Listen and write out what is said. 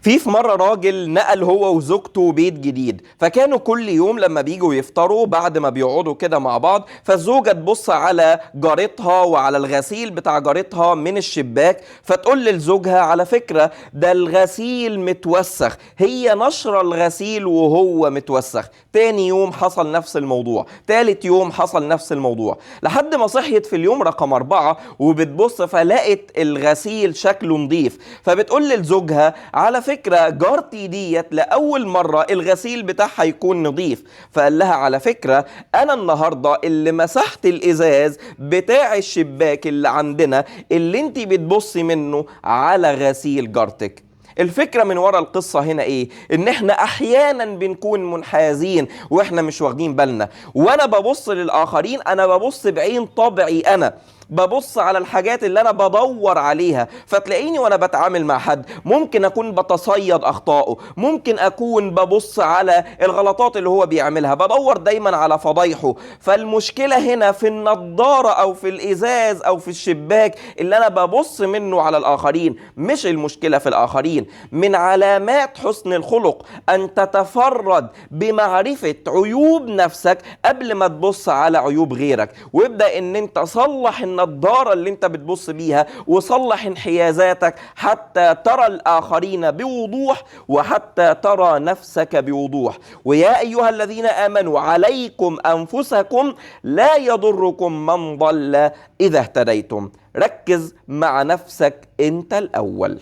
في مرة راجل نقل هو وزوجته بيت جديد، فكانوا كل يوم لما بيجوا يفطروا بعد ما بيقعدوا كده مع بعض، فالزوجة تبص على جارتها وعلى الغسيل بتاع جارتها من الشباك، فتقول لزوجها على فكرة ده الغسيل متوسخ. هي نشر الغسيل وهو متوسخ. تاني يوم حصل نفس الموضوع، تالت يوم حصل نفس الموضوع، لحد ما صحيت في اليوم رقم 4 وبتبص فلقت الغسيل شكله نظيف، فبتقول لزوجها على فكرة جارتي ديت لأول مرة الغسيل بتاعها يكون نظيف. فقال لها على فكرة أنا النهاردة اللي مسحت الإزاز بتاع الشباك اللي عندنا اللي انت بتبصي منه على غسيل جارتك. الفكرة من وراء القصة هنا ايه؟ ان احنا احيانا بنكون منحازين واحنا مش واخدين بالنا، وانا ببص للاخرين انا ببص بعين طبعي، انا ببص على الحاجات اللي انا بدور عليها. فتلاقيني وانا بتعامل مع حد ممكن اكون بتصيد اخطائه، ممكن اكون ببص على الغلطات اللي هو بيعملها، بدور دايما على فضايحه. فالمشكلة هنا في النضارة او في الازاز او في الشباك اللي انا ببص منه على الاخرين، مش المشكلة في الاخرين. من علامات حسن الخلق ان تتفرد بمعرفة عيوب نفسك قبل ما تبص على عيوب غيرك، وابدأ ان انت صلح النضارة اللي انت بتبص بيها وصلح انحيازاتك حتى ترى الآخرين بوضوح وحتى ترى نفسك بوضوح. ويا أيها الذين آمنوا عليكم أنفسكم لا يضركم من ضل إذا اهتديتم. ركز مع نفسك انت الأول.